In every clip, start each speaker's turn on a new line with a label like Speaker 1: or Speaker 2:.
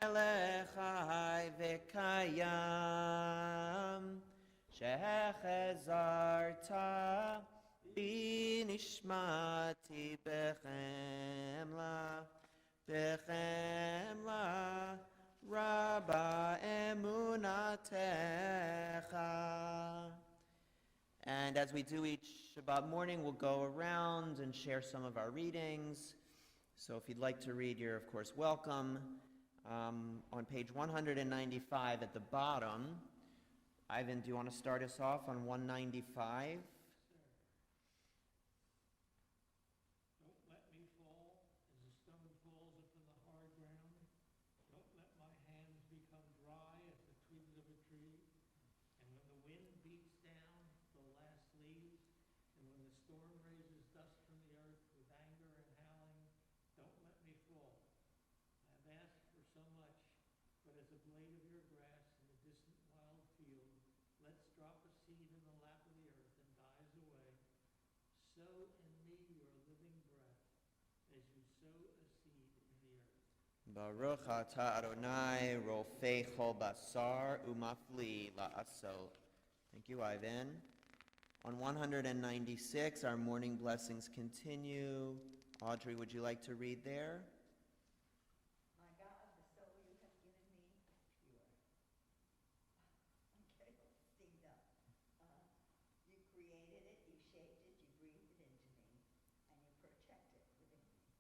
Speaker 1: Melech Chai v'kayam, shechezarta b'nishmati b'chemla, Rabba emunatecha. And as we do each Shabbat morning, we'll go around and share some of our readings. So if you'd like to read, you're of course welcome. On page 195 at the bottom, Ivan, do you want to start us off on 195?
Speaker 2: Don't let me fall as a stone falls upon the hard ground. Don't let my hands become dry as the twigs of a tree. And when the wind beats down the last leaves, and when the storm raises dust from the earth with anger and howling, don't let me fall. I have asked for so much, but as a blade of your grass in the distant wild field, let's drop a seed in the lap of the earth and dies away. Sow in me your living breath as you sow a seed in the earth.
Speaker 1: Baruch atah Adonai rofei chol basar umafli la'asot. Thank you, Ivan. On 196, our morning blessings continue. Audrey, would you like to read there?
Speaker 3: My God, the soul you have given me is pure. Okay, let's stand up. You created it, you shaped it, you breathed it into me, and you protect it within me.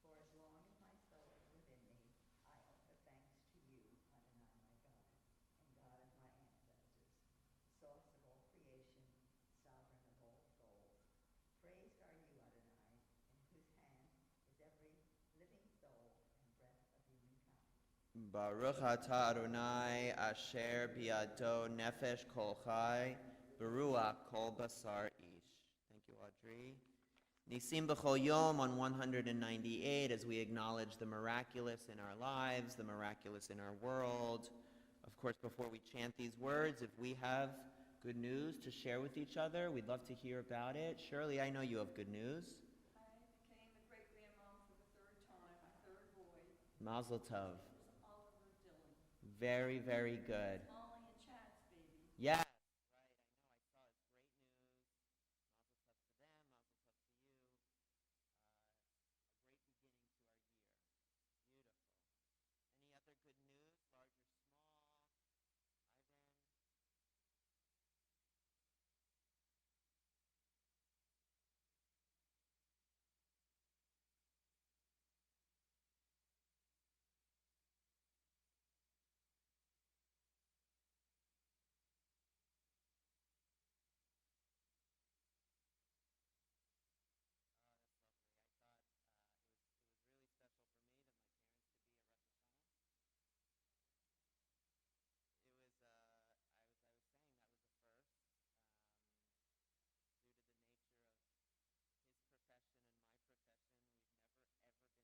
Speaker 3: For as long as my soul is within me, I offer thanks to you, Adonai, my God, and God of my ancestors, source of all creation, sovereign of all souls. Praised are you, Adonai, in whose hand is every living soul and breath of humankind.
Speaker 1: Baruch atah Adonai asher biado nefesh kol chai, beruach kol basar ish. Thank you, Audrey. Nisim b'chol yom on 198, as we acknowledge the miraculous in our lives, the miraculous in our world. Of course, before we chant these words, if we have good news to share with each other, we'd love to hear about it. Shirley, I know you have good news.
Speaker 4: I became a great-grandmom for the third time, my third boy.
Speaker 1: Mazel tov.
Speaker 4: It was Oliver Dillon.
Speaker 1: Very, very good.
Speaker 4: Molly and Chad's baby.
Speaker 1: Yes, right. I know. I saw it's great news. Mazel tov to them. Mazel tov to you. A great beginning to our year. Beautiful. Any other good news, large or small? Ivan? Oh, that's lovely. I thought it was really special for me that my parents could be at Rosh Hashanah. It was I was saying that was a first, due to the nature of his profession and my profession. We've never ever been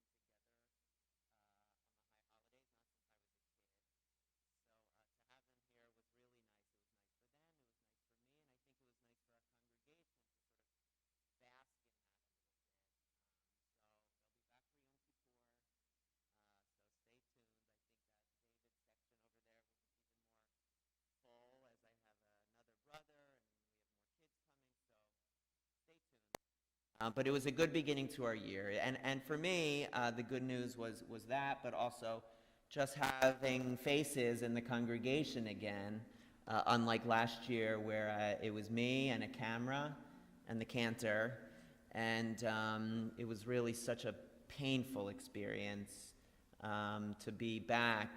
Speaker 1: together on the high holidays, not since I was a kid. So to have them here was really nice. It was nice for them. It was nice for me, and I think it was nice for our congregation to sort of bask in that a little bit. So they'll be back for Yom Kippur. So stay tuned. I think that David's section over there will be even more full, as I have another brother and we have more kids coming. So stay tuned. But it was a good beginning to our year. And for me, the good news was that, but also just having faces in the congregation again, unlike last year where it was me and a camera and the cantor. And it was really such a painful experience to be back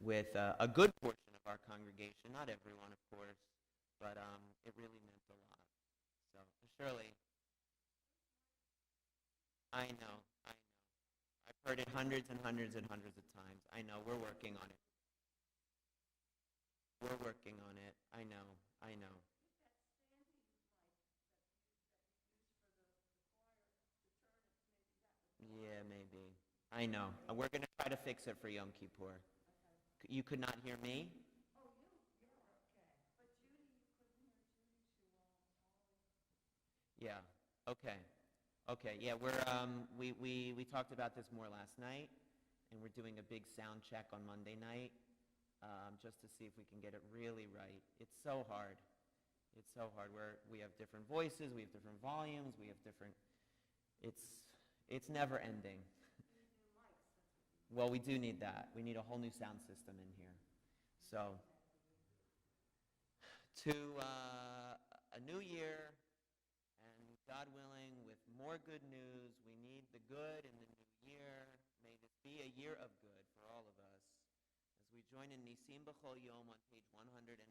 Speaker 1: with a good portion of our congregation. Not everyone, of course, but it really meant a lot. So, Shirley. I know. I've heard it hundreds and hundreds and hundreds of times. I know. We're working on it. We're working on it. I know.
Speaker 4: That standing mic that you use for the choir to turn it, maybe that would
Speaker 1: Yeah, maybe. I know. We're going to try to fix it for Yom Kippur.
Speaker 4: Okay.
Speaker 1: You could not hear me?
Speaker 4: Oh, you're okay. But Judy, you couldn't hear Judy too well.
Speaker 1: Yeah. Okay. Okay. Yeah, we talked about this more last night. and we're doing a big sound check on Monday night just to see if we can get it really right. It's so hard. It's so hard. We have different voices, we have different volumes, we have different... It's never ending. Well, we do need that. We need a whole new sound system in here. So, to a new year, and God willing, with more good news. We need the good in the new year. May this be a year of good for all of us. As we join in Nisim B'chol Yom on page 198.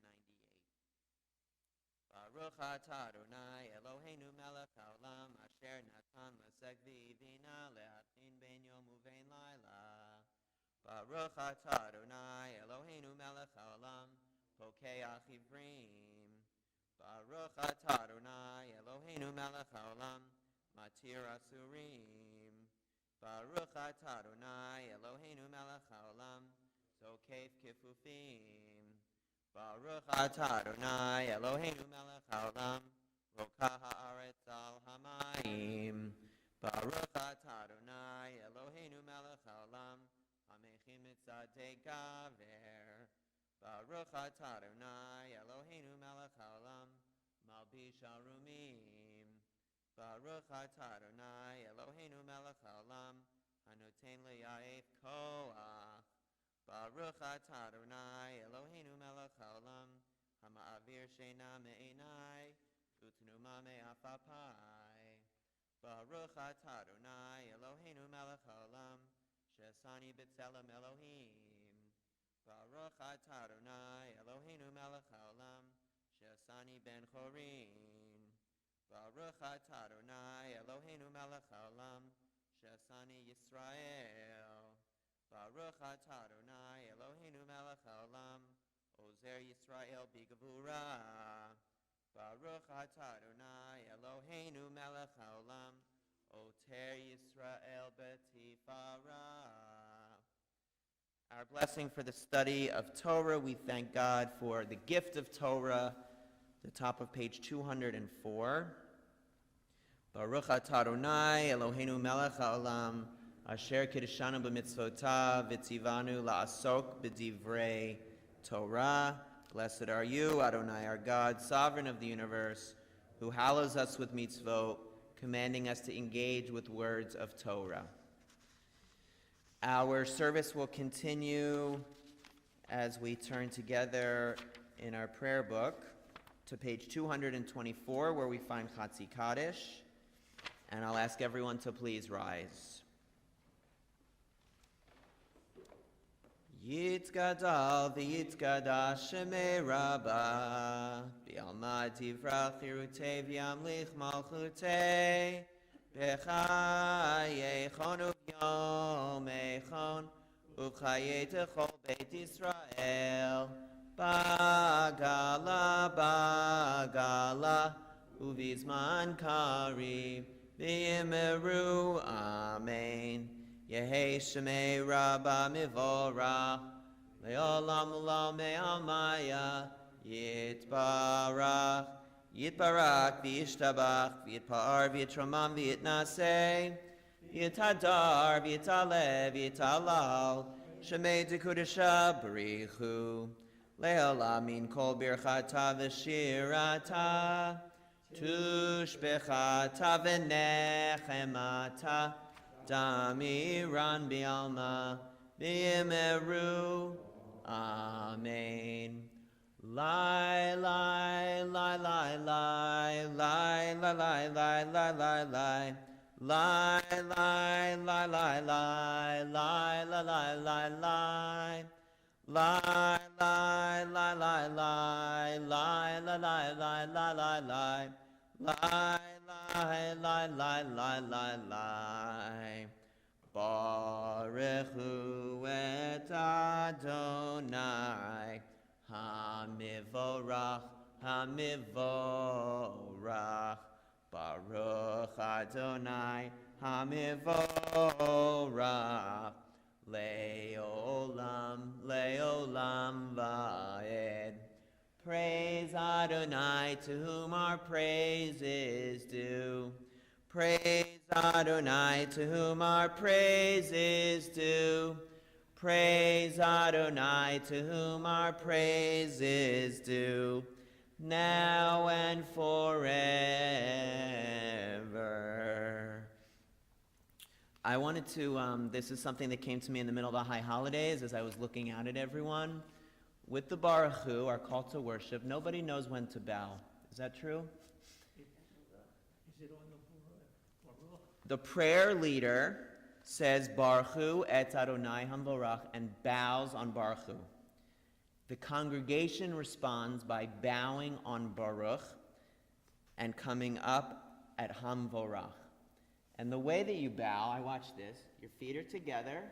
Speaker 1: Baruch atah Adonai Eloheinu melech haolam asher natan l'sek v'ivina le'atchin ben yom uvein laila. Baruch atah Adonai Eloheinu melech haolam pokeach ivrim. Baruch atah Adonai Eloheinu melech haolam matir asurim. Baruch atah Adonai Eloheinu melech haolam zokef kifufim. Baruch atah Adonai Eloheinu melech haolam rokah haaretz al hamayim. Baruch atah Adonai Eloheinu melech haolam hamechim mitzadei gaver. Baruch atah Adonai Eloheinu melech haolam malbish arumim. Baruch atah Adonai Eloheinu melech haolam hanoten le'yaef koach. Baruch atah Adonai Eloheinu melech haolam hama'avir sheina me'enai utnuma me'afapai. Baruch atah Adonai Eloheinu melech haolam she'asani b'tzelem Elohim. Baruch atah Adonai Eloheinu melech haolam she'asani ben chorin. Baruch atah Adonai Eloheinu melech haolam she'asani Yisrael. Baruch atah Adonai Eloheinu melech haolam ozer Yisrael b'gevura. Baruch atah Adonai Eloheinu melech haolam oter Yisrael b'tifara. Our blessing for the study of Torah, we thank God for the gift of Torah, the top of page 204. Baruch atah Adonai Eloheinu melech haolam asher kiddushanu b'mitzvotav v'tzivanu la'asok b'divrei Torah. Blessed are you, Adonai, our God, sovereign of the universe, who hallows us with mitzvot, commanding us to engage with words of Torah. Our service will continue as we turn together in our prayer book to page 224, where we find Chatzi Kaddish, and I'll ask everyone to please rise. Yitzgadal v'yitzgadash shemei Rabbah b'alma divrach chirutei v'yamlich malchutei b'chayei chon uv'yomei chon uv'chayei techol beit Yisrael bagala bagala uv'izman karib v'yimeru amen. Yehei Shemei Rabbah Mivorach Le'olam Ulam Me'almaya Yitbarach Yitbarak V'yishtabach V'yitpa'ar V'yitramam V'yitnaseh V'yitadar V'yitalev V'yitalal Shemei Dekudesha B'richu Le'olam Min Kol Birchata V'shirata Tushbechata V'nechemata Damiran bi'alma bi'emeru. Amen. Lai, lai, lai, lai, lai, lai, lai, lai, lai, lai, lai, lai. Lai, lai, lai, lai, lai, lai, lai, lai, lai, lai. Lai, lai, lai, lai, lai, lai, lai, lai, lai, lai, lai, lai. Lai, lai, lai, lai, lai, lai, lai. Baruch hu et Adonai hamivorach, hamivorach. Baruch Adonai hamivorach. Le'olam, le'olam va'ed. Praise Adonai, to whom our praise is due. Praise Adonai, to whom our praise is due. Praise Adonai, to whom our praise is due, now and forever. I wanted to, this is something that came to me in the middle of the high holidays as I was looking out at everyone. With the Baruch Hu, our call to worship, nobody knows when to bow. Is that true?
Speaker 2: Is it on the Baruch?
Speaker 1: The prayer leader says Baruch Hu et Adonai Hamvorach and bows on Baruch Hu. The congregation responds by bowing on Baruch and coming up at Hamvorach. And the way that you bow, I watch this, your feet are together,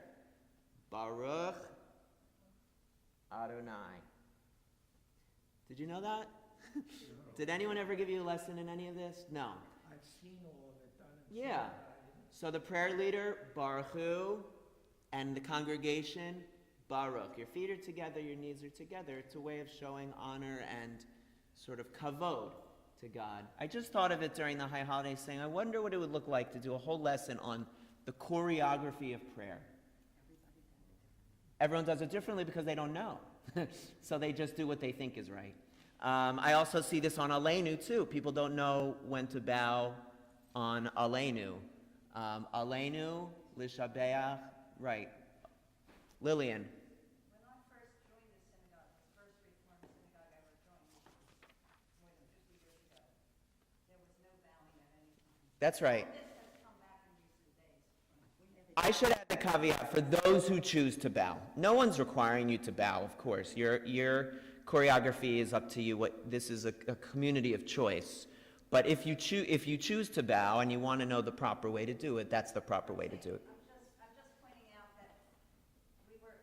Speaker 1: Baruch Adonai. Did you know that? Did anyone ever give you a lesson in any of this? No.
Speaker 2: I've seen all of it done.
Speaker 1: Yeah. So the prayer leader, Baruch Hu, and the congregation, Baruch. Your feet are together, your knees are together. It's a way of showing honor and sort of kavod to God. I just thought of it during the high holidays saying, I wonder what it would look like to do a whole lesson on the choreography of prayer. Everyone does it differently because they don't know. So they just do what they think is right. I also see this on Aleinu too. People don't know when to bow on Aleinu. Aleinu, Lishabeach, right. Lillian.
Speaker 4: When I first joined the synagogue, the first Reformed synagogue I ever joined, which was more than 50 years ago, there was no bowing at any time.
Speaker 1: That's right.
Speaker 4: This has come back in recent days.
Speaker 1: I should add the caveat for those who choose to bow. No one's requiring you to bow, of course. Your choreography is up to you. This is a community of choice. But if you choose to bow and you want to know the proper way to do it, that's the proper way to do it.
Speaker 4: I'm just pointing out that we were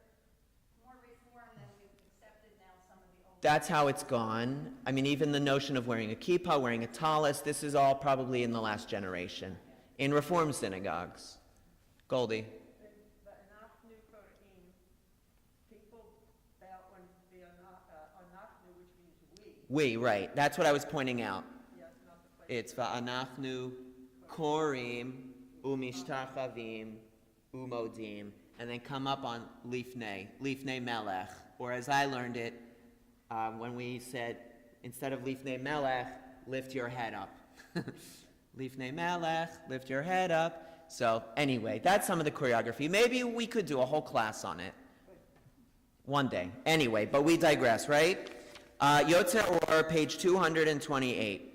Speaker 4: more reformed than we've accepted now some of the old.
Speaker 1: That's how it's gone. I mean, even the notion of wearing a kippah, wearing a tallis, this is all probably in the last generation in Reform synagogues. Goldie.
Speaker 5: But Anachnu Koraim, people bow on the Anachnu, which means we.
Speaker 1: We, right. That's what I was pointing out.
Speaker 5: Yes, not the place.
Speaker 1: It's va'anachnu korim umishtachavim umodim, and then come up on lifnei melech, or as I learned it, when we said, instead of lifnei melech, lift your head up. Lifnei melech, lift your head up. So anyway, that's some of the choreography. Maybe we could do a whole class on it one day. Anyway, but we digress, right? Yotzer Or, page 228.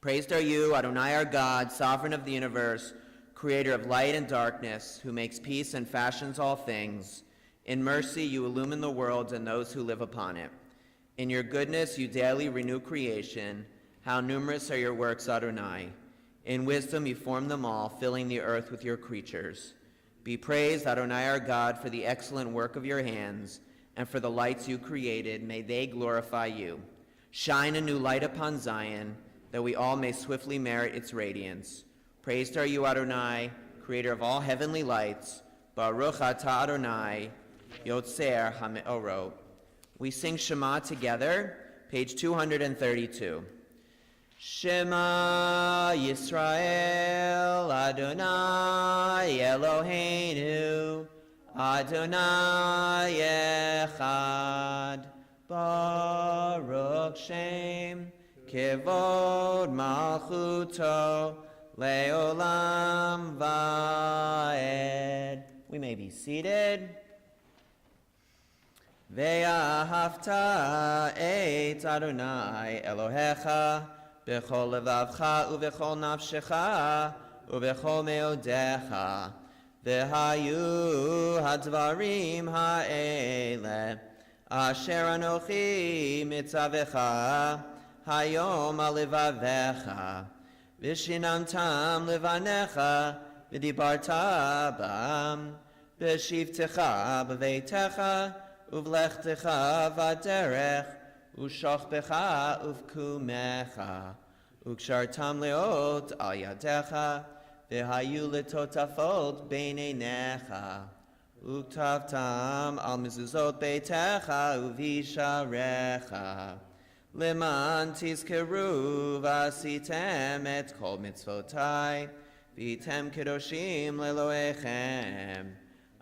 Speaker 1: Praised are you, Adonai our God, sovereign of the universe, creator of light and darkness, who makes peace and fashions all things. In mercy you illumine the world and those who live upon it. In your goodness you daily renew creation. How numerous are your works, Adonai. In wisdom you form them all, filling the earth with your creatures. Be praised, Adonai our God, for the excellent work of your hands, and for the lights you created. May they glorify you. Shine a new light upon Zion, that we all may swiftly merit its radiance. Praised are you, Adonai, creator of all heavenly lights. Baruch atah Adonai, Yotzer HaMeorot. We sing Shema together, page 232. Shema Yisrael, Adonai Eloheinu, Adonai Echad, Baruch Shem, Kevod Malchuto, Leolam Vaed. We may be seated. Ve'ahavta et Adonai Elohecha, Bechol levavcha uvechol nafshecha uvechol meodecha vehayu hadvarim ha'ele asher anochi mitzavecha hayom alevavecha vishinamtam levanecha v'dibarta bam v'shivtecha b'veitecha uvlechtecha v'derech Ushachbecha uvkumecha, ukshartam leot al yadecha, v'hayu letotafot beineinecha, uktavtam al mezuzot beitecha uvisharecha,
Speaker 6: למען תזכרו ועשיתם את כל מצוותי, והייתם קדושים לאלוהיכם.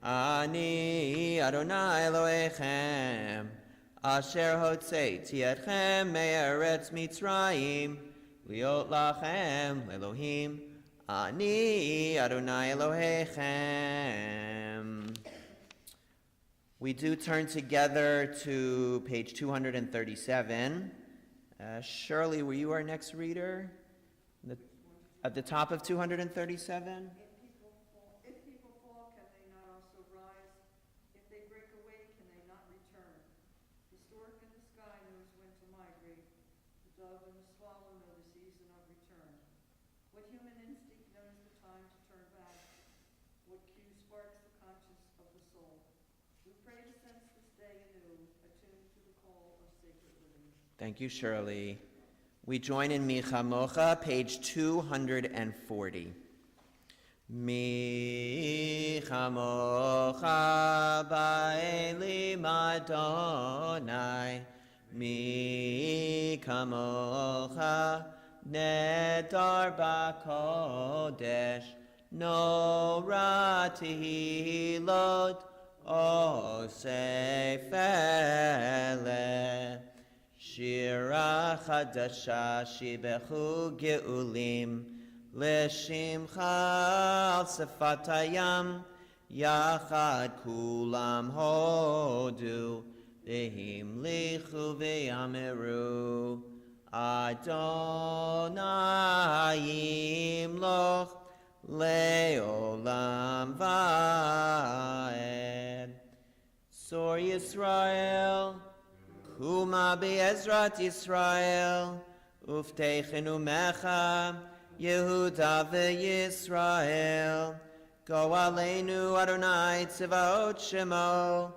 Speaker 6: אני אדוני אלוהיכם, אשר הוצאתי אתכם מארץ מצרים, להיות לכם לאלוהים. אני אדוני אלוהיכם. We do turn together to page 237. Shirley, were you our next reader? At the top of 237?
Speaker 5: If people fall, can they not also rise? If they break away, can they not return? The stork in the sky knows when to migrate. The dove and the swallow know the season of return. What human instinct knows the time to turn back? What cue sparks the conscience of the soul? We pray to sense this day anew, attuned to the call of sacred living.
Speaker 6: Thank you, Shirley. We join in Micha Mocha, page 240. Micha Mocha ba'elim Adonai, Micha Mocha nedar ba'kodesh, Nora tehilot osef eleh. Shira chadasha shibechu geulim leshimcha al sefatayam yachad kulam hodu vehimlichu ve'ameru Adonai yimloch leolam va'ed. Sor Yisrael Kuma be'ezrat Yisrael, uftechenu mecha, Yehuda ve'Yisrael. Go aleinu Adonai tzivaot shemo,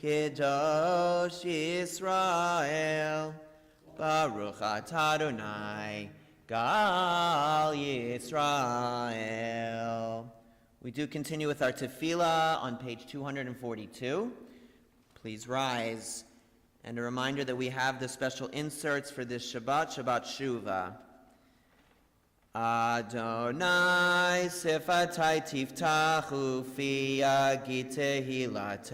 Speaker 6: Kedosh Yisrael. Baruch atah Adonai, Gal Yisrael. We do continue with our tefillah on page 242. Please rise. And a reminder that we have the special inserts for this Shabbat, Shabbat Shuvah. Adonai sifatai tiftachu fi yagi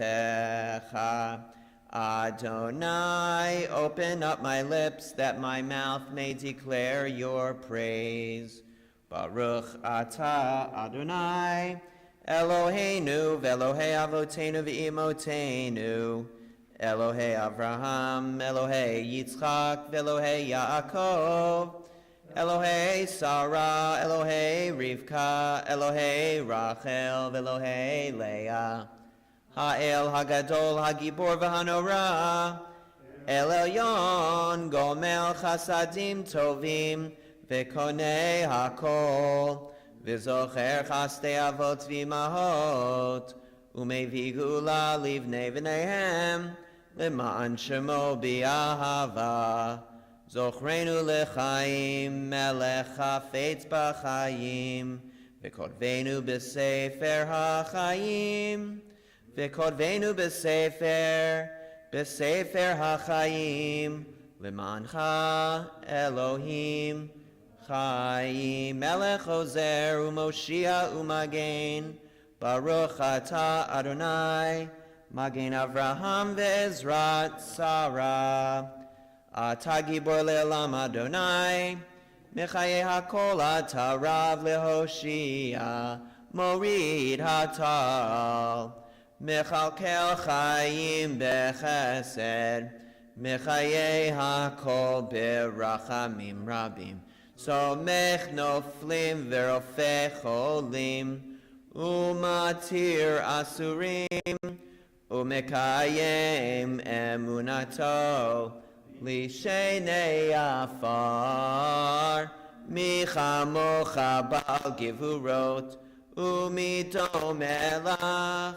Speaker 6: tehilatecha. Adonai, open up my lips that my mouth may declare your praise. Baruch atah Adonai, Eloheinu ve'Elohei avotenu ve'imotenu. Elohei Avraham, Elohei Yitzchak, Elohei Yaakov, Elohei Sarah, Elohei Rivka, Elohei Rachel, Elohei Leah, Ha'el Hagadol Hagibor v'Hanora, El Elyon Gomel Chasadim Tovim, V'Konei Hakol, V'Zocher Chastei Avot V'Imahot, Umevi Gula Livnei V'Neihem, L'ma'an Shemo B'Ahava, Zochrenu L'chaim, Melech Hafetz B'Chaim, V'Kodvenu B'Sefer HaChaim, V'Kodvenu B'Sefer HaChaim, L'ma'ancha Elohim Chaim, Melech Ozer U'Moshia U'Magen, Baruch atah Adonai, Magen Avraham ve'Ezrat Sarah. Atah gibor le'olam Adonai, Mechaye hakol atah Rav lehoshia, Morid hatal, Mechalkel chayim bechesed, Mechaye hakol berachamim rabim, Somech noflim ve'rofeh cholim, Umatir asurim, umekayem emunato, lishenei afar, michamocha bal givurot, umito melach,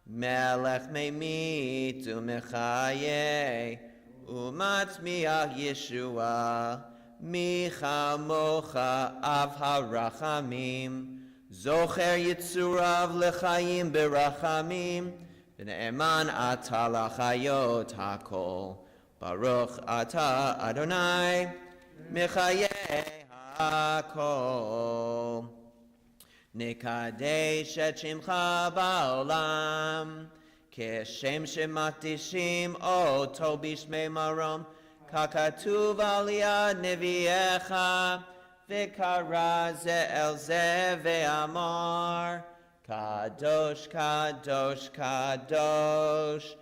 Speaker 6: melech meimit umechaye, umatzmiach Yeshua, michamocha av harachamim, Zocher Yitzurav L'chaim Berachamim, V'ne'eman Ata L'chayot Hakol, Baruch Ata Adonai Mechayeh HaKol. Nikadesh et Shimcha Ba'olam Keshem Shemakdishim Oto Bishmei Marom Kakatuv Aliyad Neviecha V'kara Ze'el Ze Ve'amar Kadosh, Kadosh, Kadosh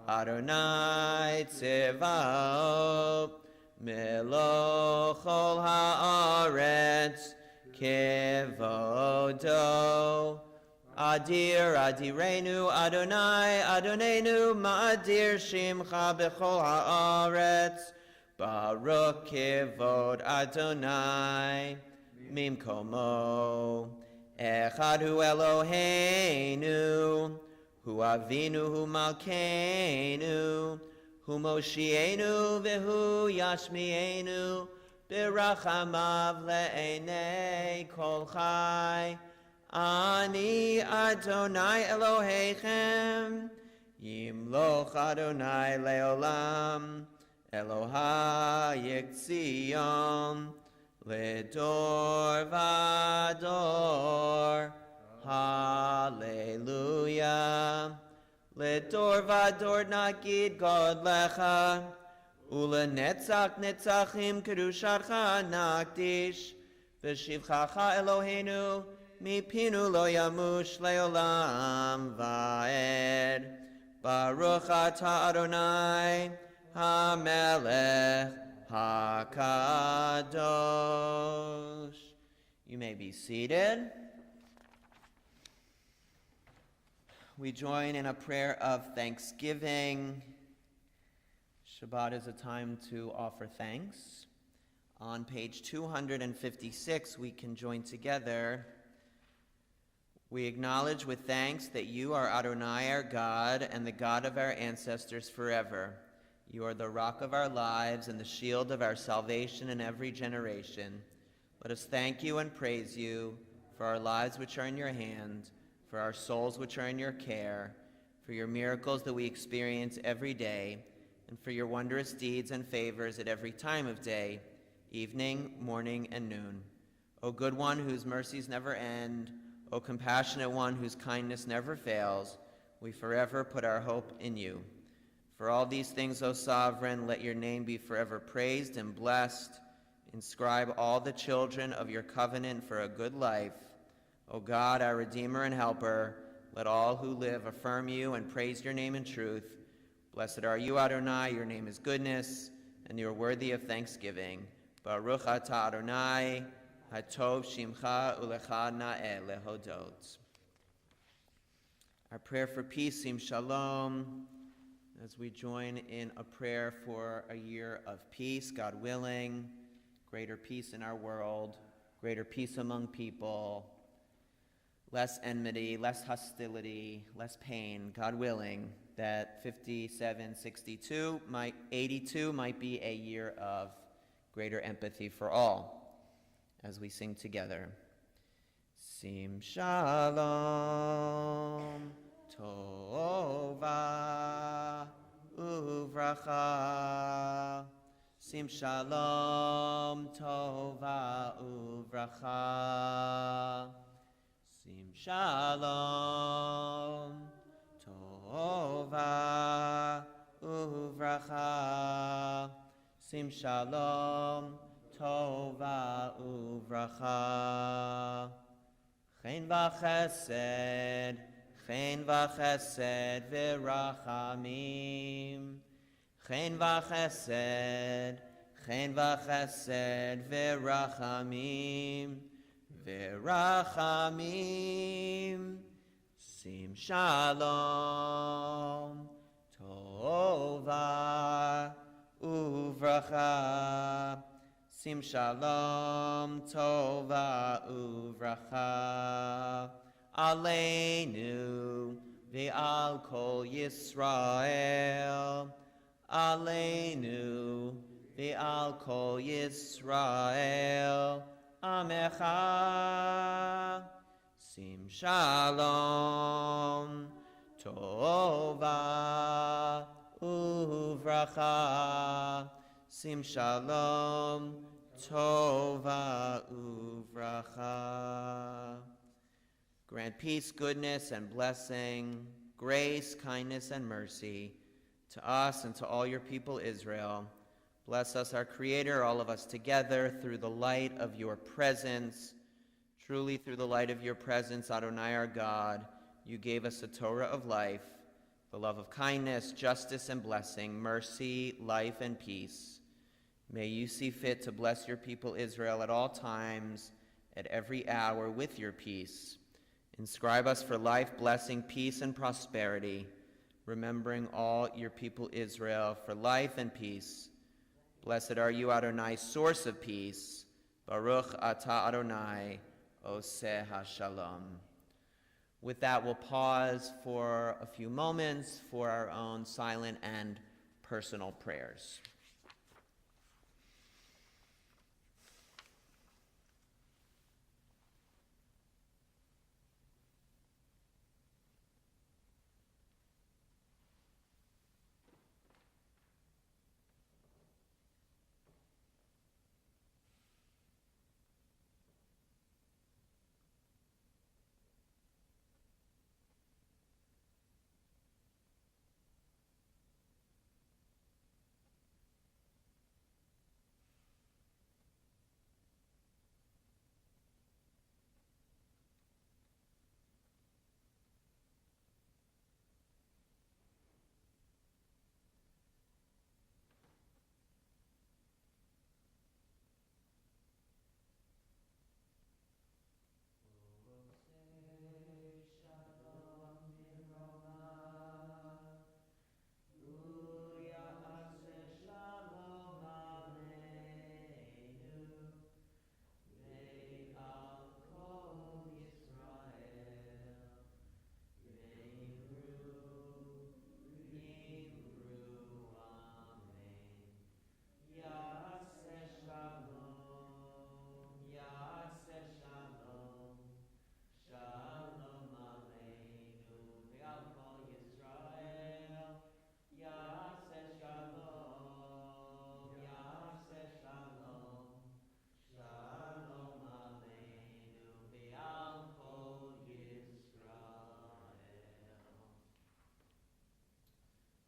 Speaker 6: Adonai Tzevaot Meloch Ol Haaretz Kevodo Adir Adirenu Adonai Adonenu Ma'adir Shimcha B'chol Haaretz Baruch Kevod Adonai Mimkomo Echad Hu Eloheinu Hu Avinu Hu Malkeinu Hu Moshienu V'Hu Yashmienu B'rachamav le'enei kol chai. Ani Adonai Elohechem, Yimloch Adonai le'olam, Eloha Yitzion, Ledor Vador, Hallelujah. Ledor Vador Nagid God Lecha, Ula netzach netzachim kedushacha nakdish v'shivchacha Eloheinu mipinu lo yamush leolam va'ed. Baruch atah Adonai HaMelech HaKadosh. You may be seated. We join in a prayer of thanksgiving. Shabbat is a time to offer thanks. On page 256, we can join together. We acknowledge with thanks that you are Adonai, our God, and the God of our ancestors forever. You are the rock of our lives and the shield of our salvation in every generation. Let us thank you and praise you for our lives which are in your hand, for our souls which are in your care, for your miracles that we experience every day, and for your wondrous deeds and favors at every time of day, evening, morning, and noon. O good one whose mercies never end, O compassionate one whose kindness never fails, we forever put our hope in you. For all these things, O sovereign, let your name be forever praised and blessed. Inscribe all the children of your covenant for a good life. O God, our Redeemer and Helper, let all who live affirm you and praise your name in truth. Blessed are you, Adonai, your name is goodness, and you are worthy of thanksgiving. Baruch atah Adonai, hatov shimcha ulecha na'eh lehodot. Our prayer for peace, sim shalom, as we join in a prayer for a year of peace, God willing, greater peace in our world, greater peace among people, less enmity, less hostility, less pain, God willing, that 82 might be a year of greater empathy for all, as we sing together. Sim shalom, tova uvracha. Sim shalom, tova uvracha. Sim shalom, tova uvracha. Sim shalom, tova uvracha. Chen v'chesed v'rachamim. Chen v'chesed v'rachamim. V'rachamim. Sim shalom, tova uvracha. Sim shalom, tova uvracha. Aleinu ve'al kol Yisrael. Aleinu ve'al kol Yisrael. Amecha. Sim shalom, tova uvracha. Sim shalom, tova uvracha. Grant peace, goodness, and blessing, grace, kindness, and mercy to us and to all your people Israel. Bless us, our Creator, all of us together, through the light of your presence. Truly, through the light of your presence, Adonai, our God, you gave us a Torah of life, the love of kindness, justice, and blessing, mercy, life, and peace. May you see fit to bless your people Israel at all times, at every hour, with your peace. Inscribe us for life, blessing, peace, and prosperity, remembering all your people Israel for life and peace. Blessed are you, Adonai, source of peace. Baruch atah Adonai, oseh hashalom. With that, we'll pause for a few moments for our own silent and personal prayers.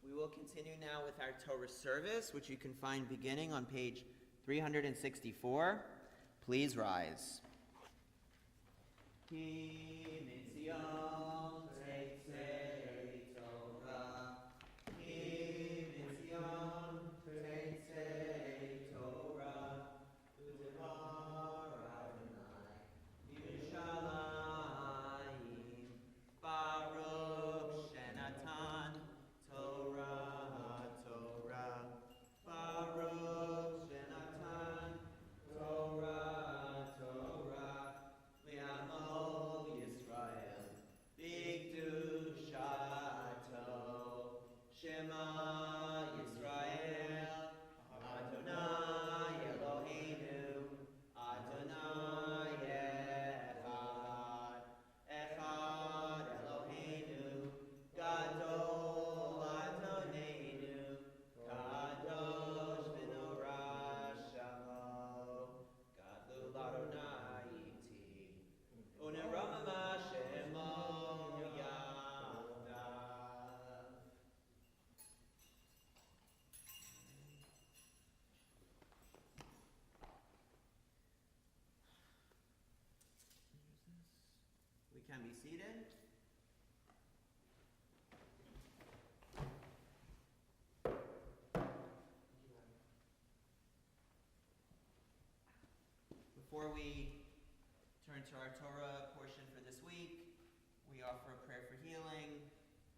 Speaker 6: We will continue now with our Torah Service, which you can find beginning on page 364. Please rise. Ki mitzion teitzei Torah. Ki mitzion teitzei Torah. Udevar Adonai Yerushalayim. Baruch Shenatan Torah, Torah. Baruch Shenatan Torah, Torah. Le'amo Yisrael b'kedushato. Shema Yisrael Adonai Eloheinu Adonai Echad. Echad Eloheinu Gadol Adonenu Kadosh v'norah Shamo. Gadol Adonai iti Unerama Shemo Yahdav. We can be seated. Before we turn to our Torah portion for this week, we offer a prayer for healing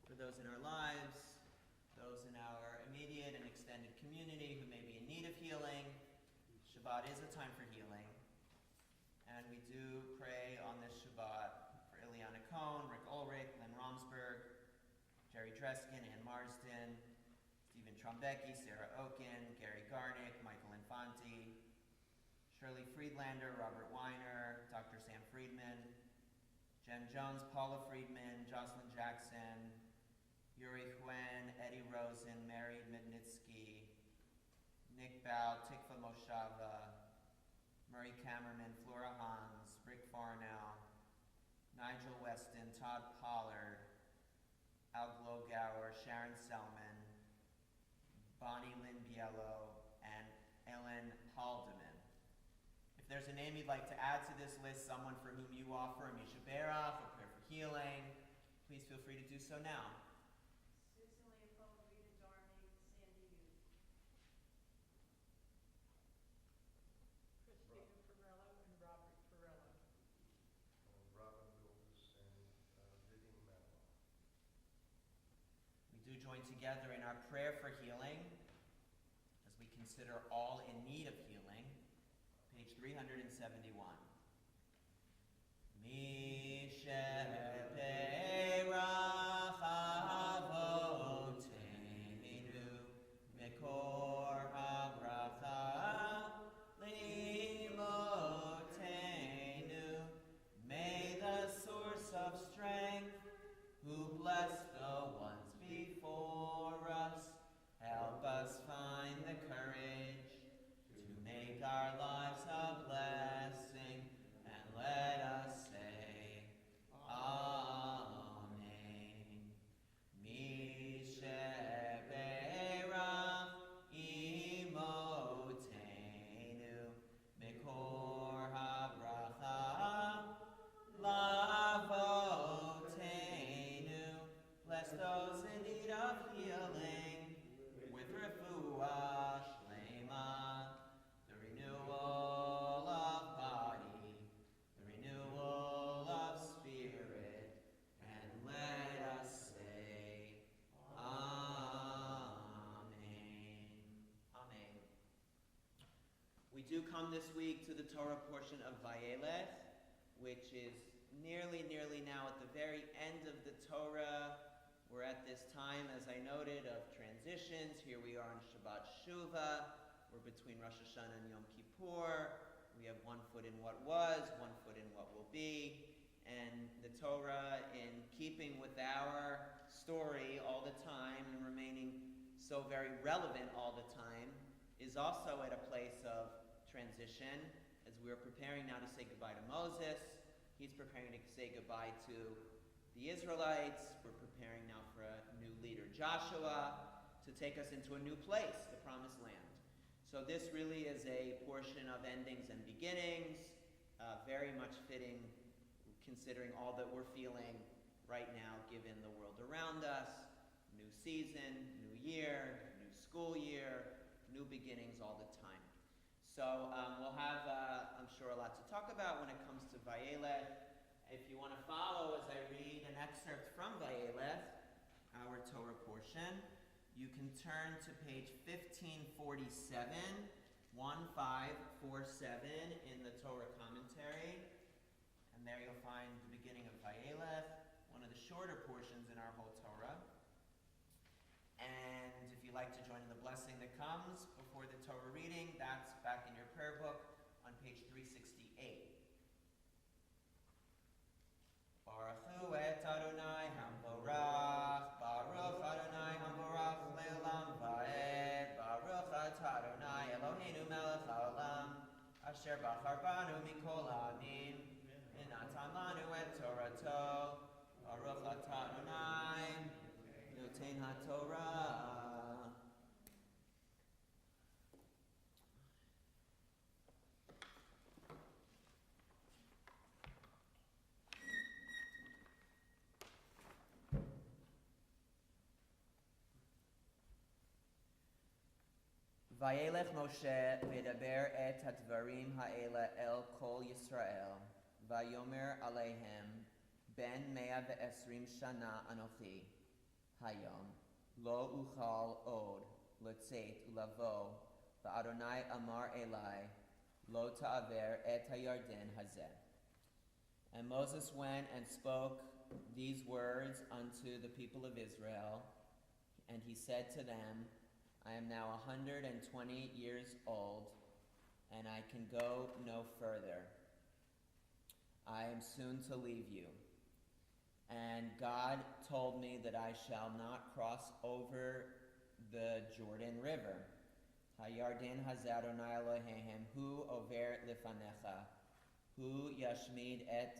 Speaker 6: for those in our lives, those in our immediate and extended community who may be in need of healing. Shabbat is a time for healing, and we do pray on this Shabbat for Ileana Cohn, Rick Ulrich, Lynn Romsberg, Jerry Dreskin, Ann Marsden, Stephen Trombecki, Sarah Oken, Gary Garnick, Michael Infanti, Shirley Friedlander, Robert Weiner, Dr. Sam Friedman, Jen Jones, Paula Friedman, Jocelyn Jackson, Yuri Huen, Eddie Rosen, Mary Mednitsky, Nick Bow, Tikva Moshava, Murray Kammerman, Flora Hans, Rick Farnow, Nigel Weston, Todd Pollard, Al Glogauer, Sharon Selman, Bonnie Lynn Biello, and Ellen Haldeman. If there's a name you'd like to add to this list, someone for whom you offer a Misha Berach or prayer for healing, please feel free to do so now.
Speaker 4: Susan Leopold, Rita Darnay, Sandy Youth.
Speaker 2: Christina Perrello and Robert Perrello.
Speaker 7: Robin Willis and Vivian Madeline.
Speaker 6: We do join together in our prayer for healing as we consider all in need of healing. Page 371. Misheperach avoteinu mikor habracha limotenu. May the source of strength, who blessed the ones before us, help us find the courage to make our lives a blessing, and let us say, Amen. Misheperach imotenu mikor habracha lavotenu. Bless those in need of healing with refuah shlema, the renewal of body, the renewal of spirit, and let us say, Amen. Amen. We do come this week to the Torah portion of Vayelech, which is nearly now at the very end of the Torah. We're at this time, as I noted, of transitions. Here we are on Shabbat Shuvah. We're between Rosh Hashanah and Yom Kippur. We have one foot in what was, one foot in what will be. And the Torah, in keeping with our story all the time and remaining so very relevant all the time, is also at a place of transition. As we're preparing now to say goodbye to Moses, he's preparing to say goodbye to the Israelites. We're preparing now for a new leader, Joshua, to take us into a new place, the Promised Land. So this really is a portion of endings and beginnings, very much fitting, considering all that we're feeling right now, given the world around us. New season, new year, new school year, new beginnings all the time. So we'll have, I'm sure, a lot to talk about when it comes to Vayelech. If you want to follow as I read an excerpt from Vayelech, our Torah portion, you can turn to page 1547, 1547 in the Torah commentary. And there you'll find the beginning of Vayelech, one of the shorter portions in our whole Torah. And if you'd like to join in the blessing that comes before the Torah reading, that's back in your prayer book on page 368. Baruch hu et Adonai hamborach, Baruch Adonai hamborach le'olam va'ed, Baruch et Adonai Eloheinu melech haolam, asher bachar banu mikol ha'amim, v'natan lanu et Torato, Baruch et Adonai noten ha'Torah. Vayelech Moshe v'daber et hadvarim ha'ela el kol Yisrael, vayomer aleihem ben 120 shana anochi hayom lo uchal od letzeit ulavo va'Adonai amar elai lo ta'aver et hayarden hazeh. And Moses went and spoke these words unto the people of Israel, and he said to them, I am now 120 years old, and I can go no further. I am soon to leave you. And God told me that I shall not cross over the Jordan River. Hayarden hazeh Adonai Elohehem hu over lefanecha, hu yashmid et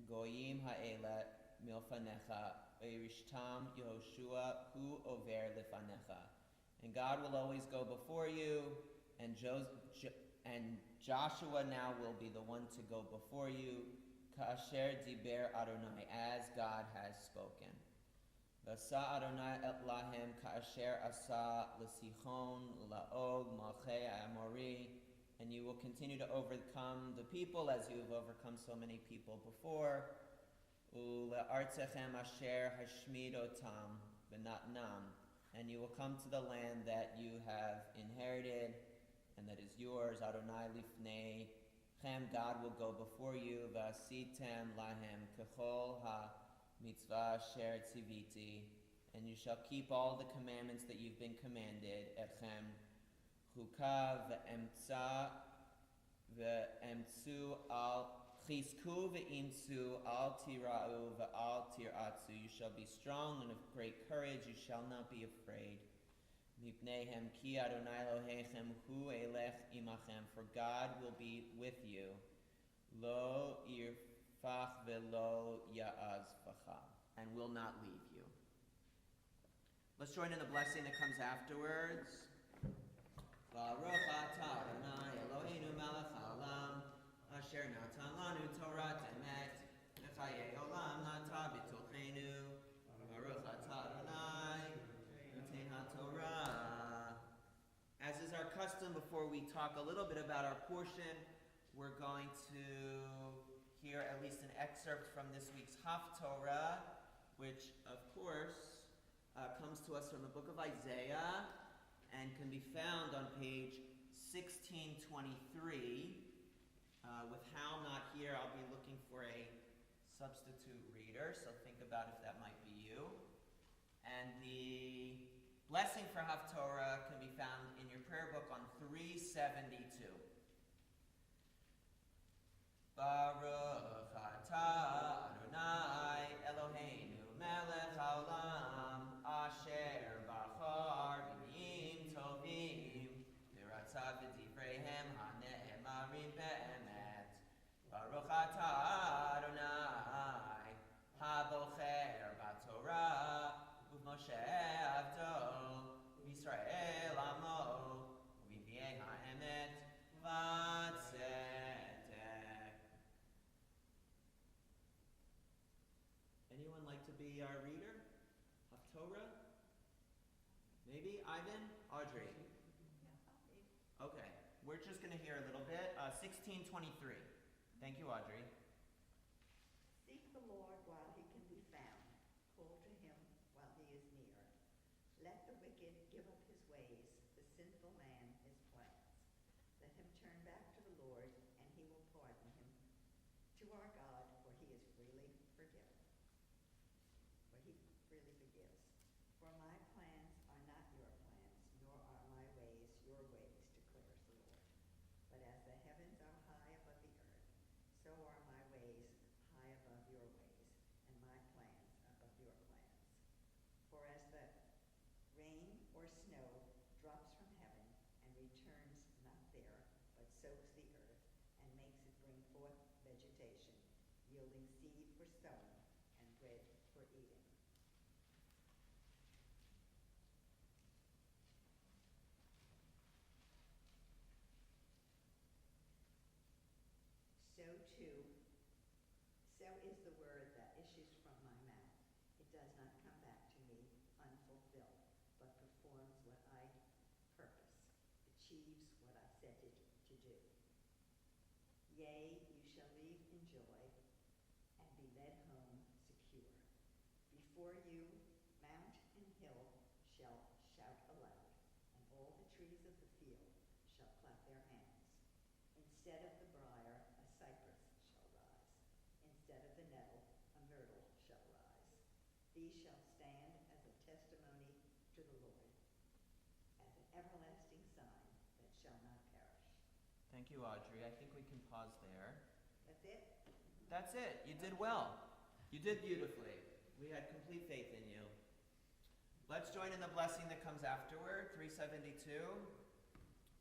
Speaker 6: goyim ha'ela milfanecha, ve'rishtam Yehoshua hu over lefanecha. And God will always go before you, and Joshua now will be the one to go before you, ka'asher diber Adonai, as God has spoken. V'asa Adonai et lahem ka'asher asa l'sichon la'og malchei Amori, and you will continue to overcome the people as you have overcome so many people before. U'le'artechem asher hashmid otam v'natnam, and you will come to the land that you have inherited and that is yours. Adonai lifnei chem, God will go before you. V'asitem lahem kechol ha-mitzvah asher tziviti, and you shall keep all the commandments that you've been commanded. Etchem chuka v'emtsu al chizku v'imtsu al tira'u v'al tiratzu. You shall be strong and of great courage. You shall not be afraid. Mipneihem ki Adonai Elohechem hu elech imachem, for God will be with you. Lo yirfach velo ya'azvacha, and will not leave you. Let's join in the blessing that comes afterwards. Baruch atah Adonai Eloheinu melech haolam, asher natan lanu Torah emet, v'chayei olam nata b'tochenu. Baruch atah Adonai noten haTorah. As is our custom, before we talk a little bit about our portion, we're going to hear at least an excerpt from this week's Haftorah, which, of course, comes to us from the book of Isaiah and can be found on page 1623. With Hal not here, I'll be looking for a substitute reader, so think about if that might be you. And the blessing for Haftorah can be found in your prayer book on 372. Baruch atah Adonai Eloheinu melech haolam, asher bachar b'nim tovim, v'ratzav v'divreihem hane'emarim be'emet. Baruch atah Adonai habocher b'torah, Moshe avdo, Yisrael amo, v'vi'ei ha'emet v'tzetek. Anyone like to be our reader? Haftorah? Maybe? Ivan? Audrey? Okay, we're just going to hear a little bit. 1623. Thank you, Audrey.
Speaker 3: Seek the Lord while he can be found. Call to him while he is near. Let the wicked give up his ways, the sinful man his plans. Let him turn back to the Lord, and he will pardon him. To our God, for he is freely forgiven. For he freely forgives. For my plans are not your plans, nor are my ways your ways, declares the Lord. But as the heavens are high above the earth, so are my ways high above your ways, and my plans above your plans. For as the rain or snow drops from heaven and returns not there, but soaks the earth and makes it bring forth vegetation, yielding seed for sowing and bread for eating. So is the word that issues from my mouth. It does not come back to me unfulfilled, but performs what I purpose, achieves what I set it to do. Yea, you shall leave in joy and be led home secure. Before you, mount and hill shall shout aloud, and all the trees of the field shall clap their hands. Instead of the briar, a cypress shall rise. Instead of the nettle, a myrtle shall rise. These shall stand as a testimony to the Lord, as an everlasting sign that shall not perish.
Speaker 6: Thank you, Audrey. I think we can pause there.
Speaker 3: That's it?
Speaker 6: That's it. You did well. You did beautifully. We had complete faith in you. Let's join in the blessing that comes afterward, 372.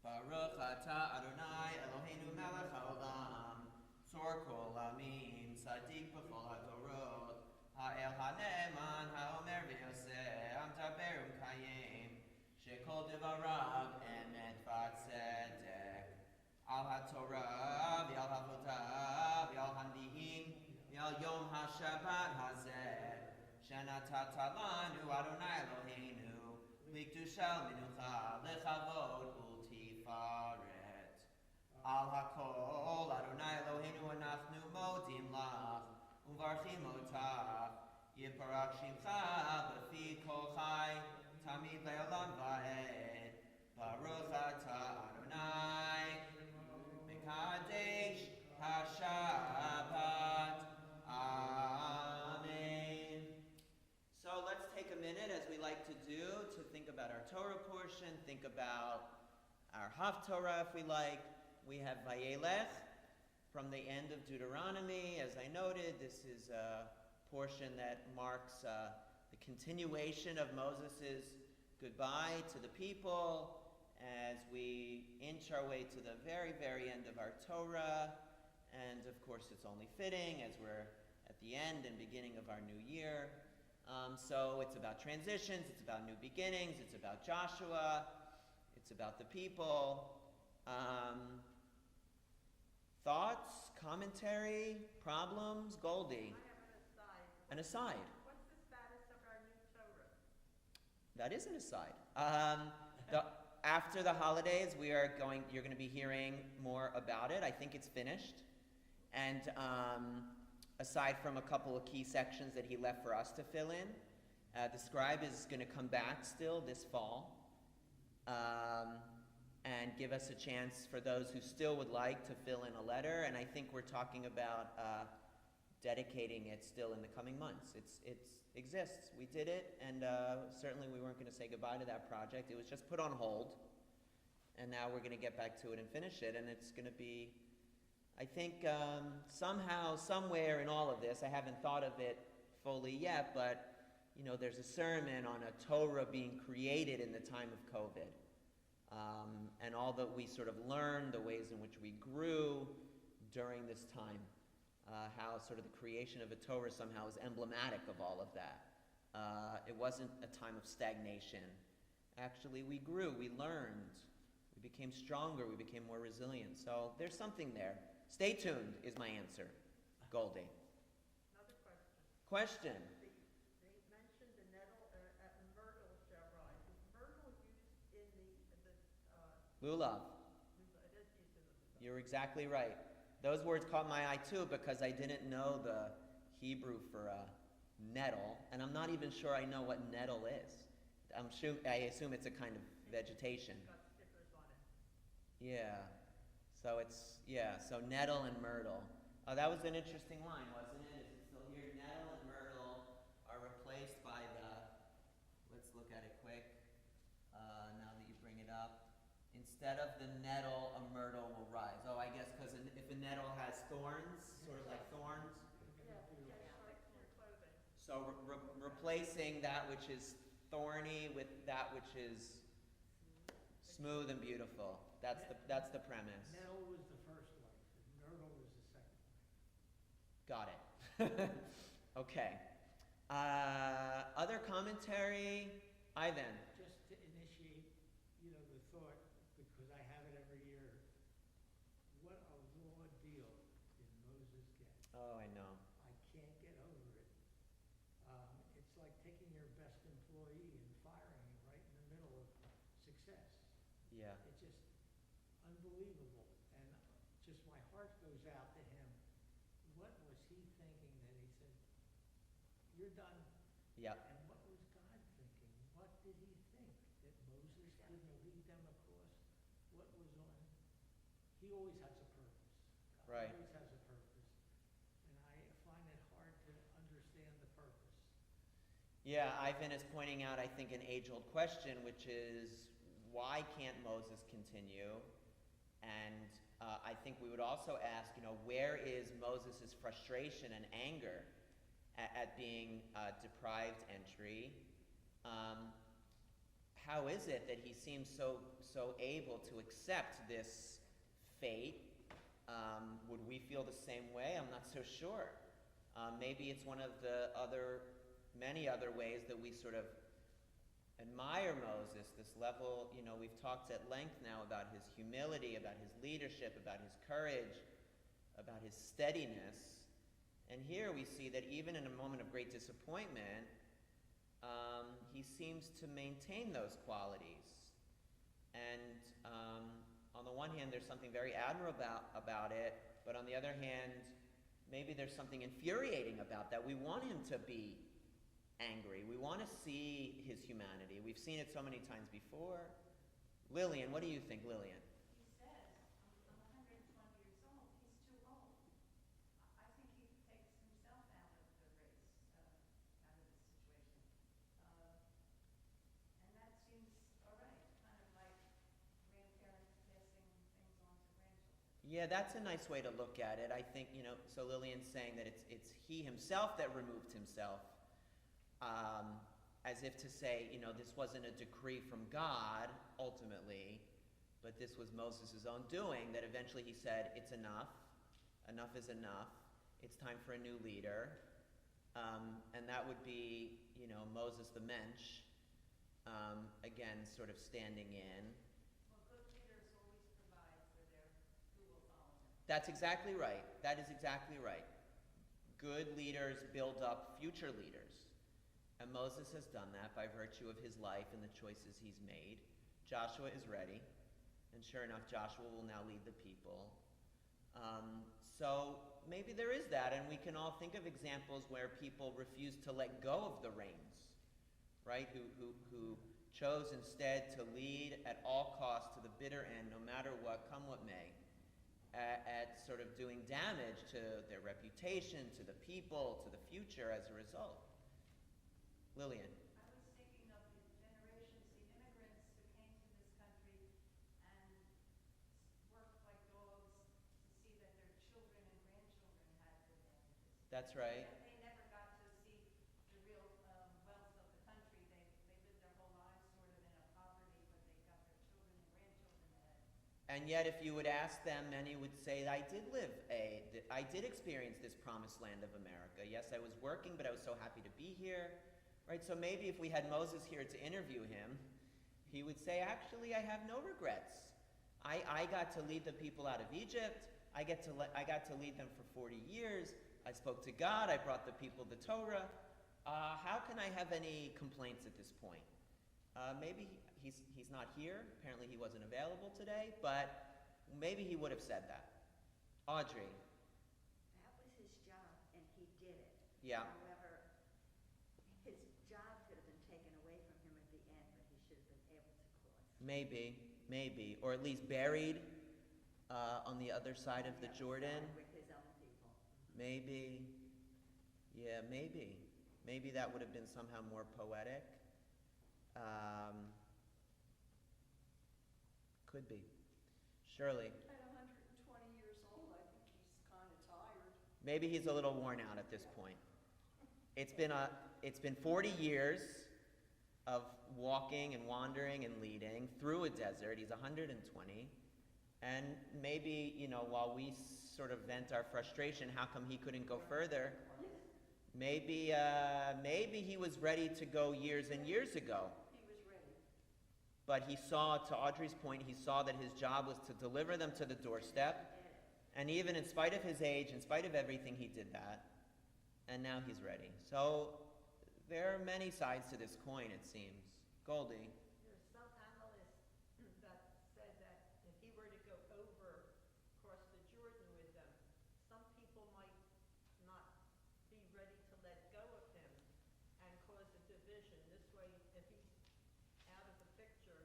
Speaker 6: Baruch atah Adonai Eloheinu melech haolam, tzor kol amin, tzaddik b'chol hadorot, ha'el ha'ne'eman ha'omer v'yoseh, ha'mdaber u'mkayem, shekol devarav emet v'tzedek, al ha'torah v'al ha'avodah v'al ha'nvi'im v'al yom ha'shabbat hazeh, shenatata lanu Adonai Eloheinu, likdusha u'menucha, lechavod u'tifaret. Al hakol Adonai Eloheinu anachnu modim lach, u'mvarchim otach, yiparak shimcha b'fi kol chai, tamid le'olam va'ed. Baruch atah Adonai, mekadesh haShabbat. Amen. So let's take a minute, as we like to do, to think about our Torah portion, think about our Haftorah, if we like. We have Vayelech from the end of Deuteronomy. As I noted, this is a portion that marks the continuation of Moses' goodbye to the people as we inch our way to the very, very end of our Torah. And of course, it's only fitting as we're at the end and beginning of our new year. So it's about transitions, it's about new beginnings, it's about Joshua, it's about the people. Thoughts, commentary, problems? Goldie.
Speaker 4: I have
Speaker 6: An aside.
Speaker 4: What's the status of our new Torah?
Speaker 6: That is an aside. After the holidays, you're going to be hearing more about it. I think it's finished. And aside from a couple of key sections that he left for us to fill in, the scribe is going to come back still this fall and give us a chance for those who still would like to fill in a letter. And I think we're talking about dedicating it still in the coming months. It exists. We did it, and certainly we weren't going to say goodbye to that project. It was just put on hold, and now we're going to get back to it and finish it. And it's going to be, I think, somehow, somewhere in all of this, I haven't thought of it fully yet, but there's a sermon on a Torah being created in the time of COVID. And all that we sort of learned, the ways in which we grew during this time, how sort of the creation of a Torah somehow is emblematic of all of that. It wasn't a time of stagnation. Actually, we grew, we learned, we became stronger, we became more resilient. So there's something there. Stay tuned is my answer. Goldie.
Speaker 4: Another question.
Speaker 6: Question.
Speaker 4: They mentioned the nettle, myrtle shall rise. Is myrtle used in the
Speaker 6: Lulav.
Speaker 4: it is used in the
Speaker 6: You're exactly right. Those words caught my eye too because I didn't know the Hebrew for nettle, and I'm not even sure I know what nettle is. I assume it's a kind of vegetation.
Speaker 4: It's got stickers on it.
Speaker 6: Yeah. So so nettle and myrtle. Oh, that was an interesting line, wasn't it? Is it still here? Nettle and myrtle are replaced by let's look at it quick, now that you bring it up. Instead of the nettle, a myrtle will rise. Oh, I guess because if a nettle has thorns, sort of like thorns.
Speaker 4: Sticks in your clothing.
Speaker 6: So replacing that which is thorny with that which is smooth and beautiful. That's the premise.
Speaker 2: Nettle was the first wife, and myrtle was the second wife.
Speaker 6: Got it. Okay. Other commentary? Ivan.
Speaker 2: Just to initiate, the thought, because I have it every year, what a raw deal did Moses get?
Speaker 6: Oh, I know.
Speaker 2: I can't get over it. It's like taking your best employee and firing him right in the middle of success.
Speaker 6: Yeah.
Speaker 2: It's just unbelievable. And just my heart goes out to him. What was he thinking that he said, you're done?
Speaker 6: Yeah.
Speaker 2: And what was God thinking? What did he think? That Moses couldn't lead them across what was on? He always has a purpose. God
Speaker 6: Right.
Speaker 2: always has a purpose. And I find it hard to understand the purpose.
Speaker 6: Yeah, Ivan is pointing out, I think, an age-old question, which is, why can't Moses continue? And I think we would also ask, where is Moses' frustration and anger at being deprived entry. How is it that he seems so able to accept this fate? Would we feel the same way? I'm not so sure. Maybe it's one of the many other ways that we sort of admire Moses, this level, we've talked at length now about his humility, about his leadership, about his courage, about his steadiness. And here we see that even in a moment of great disappointment, he seems to maintain those qualities. And on the one hand, there's something very admirable about it, but on the other hand, maybe there's something infuriating about that. We want him to be angry. We want to see his humanity. We've seen it so many times before. Lillian, what do you think, Lillian?
Speaker 4: He says, I'm 120 years old. He's too old. I think he takes himself out of the race, out of this situation. And that seems all right, kind of like grandparents passing things on to grandchildren.
Speaker 6: Yeah, that's a nice way to look at it. I think, so Lillian's saying that it's he himself that removed himself, as if to say, this wasn't a decree from God, ultimately, but this was Moses' own doing, that eventually he said, it's enough. Enough is enough. It's time for a new leader. And that would be, Moses the mensch, again, sort of standing in.
Speaker 4: Well, good leaders always provide for their who will follow them.
Speaker 6: That's exactly right. That is exactly right. Good leaders build up future leaders. And Moses has done that by virtue of his life and the choices he's made. Joshua is ready. And sure enough, Joshua will now lead the people. So maybe there is that, and we can all think of examples where people refuse to let go of the reins, right? Who chose instead to lead at all costs to the bitter end, no matter what, come what may, at sort of doing damage to their reputation, to the people, to the future as a result. Lillian.
Speaker 4: I was thinking of the generations, the immigrants who came to this country and worked like dogs to see that their children and grandchildren had advantages.
Speaker 6: That's right.
Speaker 4: They never got to see the real wealth of the country. They lived their whole lives sort of in a poverty, but they got their children and grandchildren ahead.
Speaker 6: And yet, if you would ask them, many would say, I did experience this promised land of America. Yes, I was working, but I was so happy to be here. Right, so maybe if we had Moses here to interview him, he would say, actually, I have no regrets. I got to lead the people out of Egypt. I got to lead them for 40 years. I spoke to God. I brought the people the Torah. How can I have any complaints at this point? Maybe he's not here. Apparently he wasn't available today, but maybe he would have said that. Audrey.
Speaker 3: That was his job, and he did it.
Speaker 6: Yeah.
Speaker 3: However, his job could have been taken away from him at the end, but he should have been able to cross.
Speaker 6: Maybe, or at least buried on the other side of the Jordan.
Speaker 3: With his own people.
Speaker 6: Maybe. Yeah, maybe. Maybe that would have been somehow more poetic. Could be. Shirley.
Speaker 5: At 120 years old, I think he's kind of tired.
Speaker 6: Maybe he's a little worn out at this point. It's been 40 years of walking and wandering and leading through a desert. He's 120. And maybe, while we sort of vent our frustration, how come he couldn't go further? Maybe he was ready to go years and years ago.
Speaker 5: He was ready.
Speaker 6: But he saw, to Audrey's point, he saw that his job was to deliver them to the doorstep. And even in spite of his age, in spite of everything, he did that. And now he's ready. So there are many sides to this coin, it seems. Goldie.
Speaker 8: There's some analysts that said that if he were to go over, across the Jordan with them, some people might not be ready to let go of him and cause a division. This way, if he's out of the picture,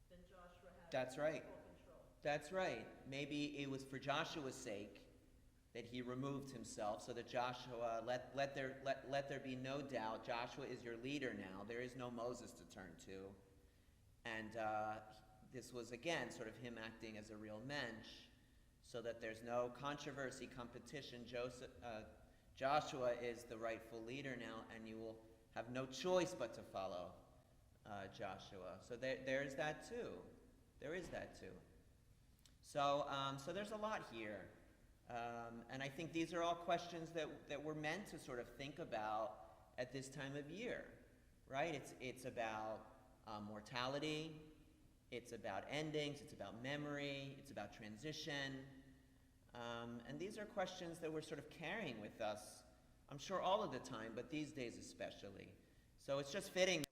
Speaker 8: then Joshua has
Speaker 6: That's right.
Speaker 8: full control.
Speaker 6: That's right. Maybe it was for Joshua's sake that he removed himself, so that Joshua, let there be no doubt, Joshua is your leader now. There is no Moses to turn to. And this was, again, sort of him acting as a real mensch, so that there's no controversy, competition. Joshua is the rightful leader now, and you will have no choice but to follow Joshua. So there's that too. There is that too. So there's a lot here. And I think these are all questions that we're meant to sort of think about at this time of year, right? It's about mortality, it's about endings, it's about memory, it's about transition. And these are questions that we're sort of carrying with us, I'm sure all of the time, but these days especially. So it's just fitting